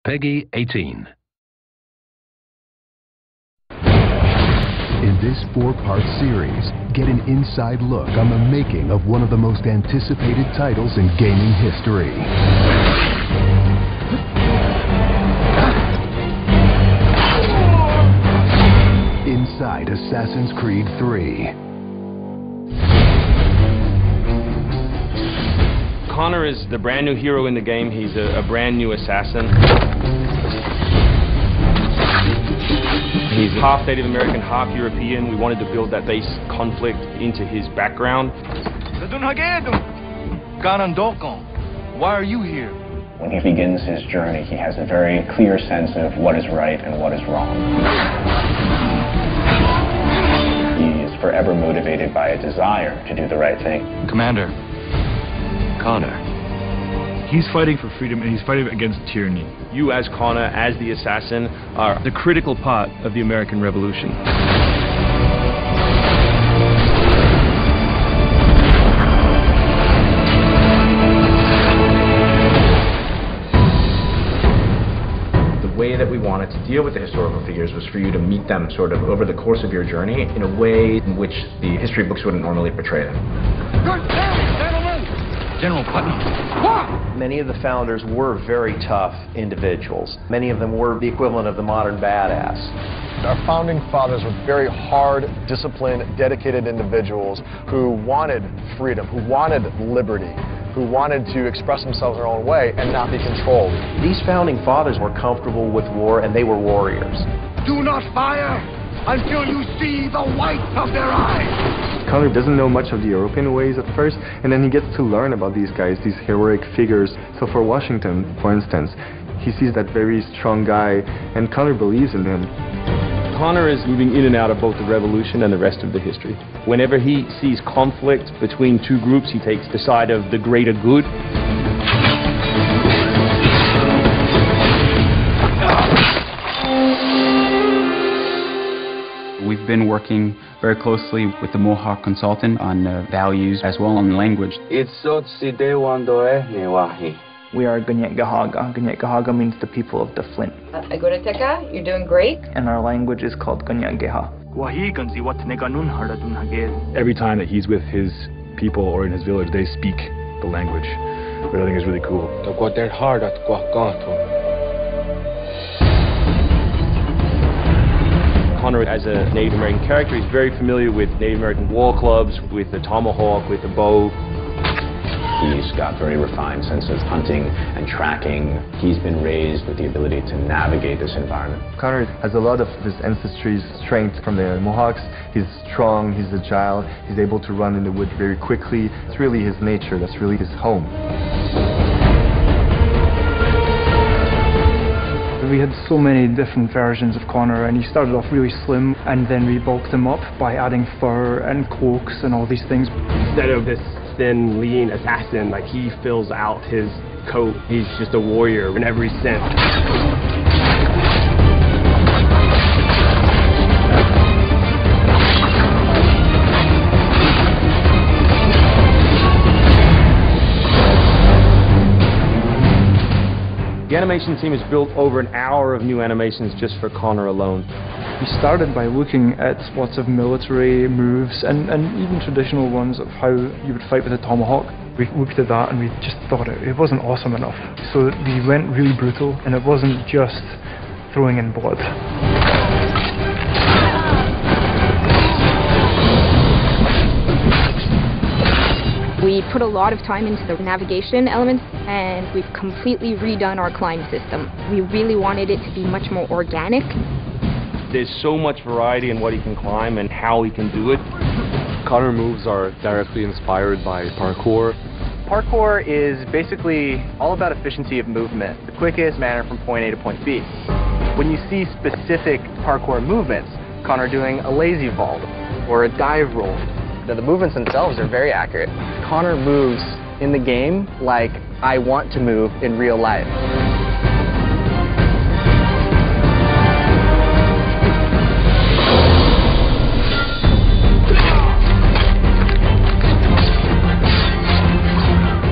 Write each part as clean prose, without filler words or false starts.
Peggy 18. In this 4-part series, get an inside look on the making of one of the most anticipated titles in gaming history. Inside Assassin's Creed 3. Connor is the brand new hero in the game. He's a brand new assassin. He's half Native American, half European. We wanted to build that base conflict into his background. Why are you here? When he begins his journey, he has a very clear sense of what is right and what is wrong. He is forever motivated by a desire to do the right thing. Commander, Connor. He's fighting for freedom and he's fighting against tyranny. You as Connor, as the assassin, are The critical part of the American Revolution. The way that we wanted to deal with the historical figures was for you to meet them sort of over the course of your journey in a way in which the history books wouldn't normally portray them. General Putney. Many of the founders were very tough individuals. Many of them were the equivalent of the modern badass. Our founding fathers were very hard, disciplined, dedicated individuals who wanted freedom, who wanted liberty, who wanted to express themselves their own way and not be controlled. These founding fathers were comfortable with war and they were warriors. Do not fire until you see the whites of their eyes. Connor doesn't know much of the European ways at first, and then he gets to learn about these guys, these heroic figures. So for Washington, for instance, he sees that very strong guy, and Connor believes in him. Connor is moving in and out of both the revolution and the rest of the history. Whenever he sees conflict between two groups, he takes the side of the greater good. We've been working very closely with the Mohawk consultant on values as well on language. We are Gunyet Gahaga. Gunyet Gahaga means the people of the Flint. Agorateka, you're doing great. And our language is called Gunyet Geha. Every time that he's with his people or in his village, they speak the language, which I think is really cool. Connor, as a Native American character, is very familiar with Native American war clubs, with the tomahawk, with the bow. He's got very refined sense of hunting and tracking. He's been raised with the ability to navigate this environment. Connor has a lot of his ancestry's strength from the Mohawks. He's strong, he's agile, he's able to run in the woods very quickly. It's really his nature, that's really his home. We had so many different versions of Connor, and he started off really slim, and then we bulked him up by adding fur and cloaks and all these things. Instead of this thin, lean assassin, like he fills out his coat. He's just a warrior in every sense. The animation team has built over an hour of new animations just for Connor alone. We started by looking at lots of military moves and even traditional ones of how you would fight with a tomahawk. We looked at that and we just thought it wasn't awesome enough. So we went really brutal, and it wasn't just throwing in blood. We put a lot of time into the navigation elements, and we've completely redone our climb system. We really wanted it to be much more organic. There's so much variety in what he can climb and how he can do it. Connor moves are directly inspired by parkour. Parkour is basically all about efficiency of movement, the quickest manner from point A to point B. When you see specific parkour movements, Connor doing a lazy vault or a dive roll, the movements themselves are very accurate. Connor moves in the game like I want to move in real life.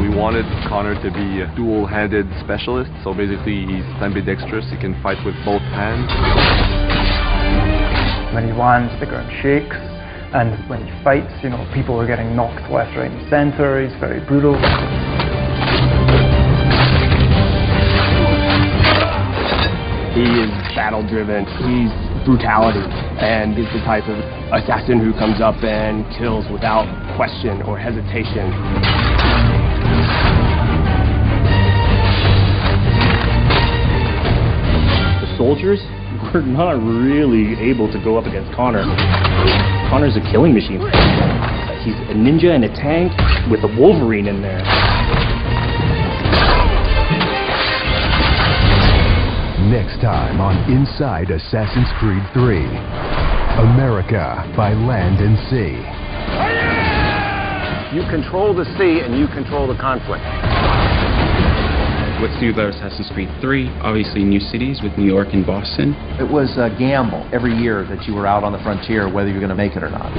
We wanted Connor Connor to be a dual-handed specialist. So basically, he's ambidextrous. He can fight with both hands. When he lands, the ground shakes, and when he fights, you know, people are getting knocked left, right, and center. He's very brutal. He is battle-driven. He's brutality, and he's the type of assassin who comes up and kills without question or hesitation. The soldiers were not really able to go up against Connor. Connor's a killing machine. He's a ninja in a tank with a Wolverine in there. Next time on Inside Assassin's Creed 3, America by Land and Sea. You control the sea and you control the conflict. What's new about Assassin's Creed 3? Obviously new cities with New York and Boston. It was a gamble every year that you were out on the frontier, whether you're going to make it or not.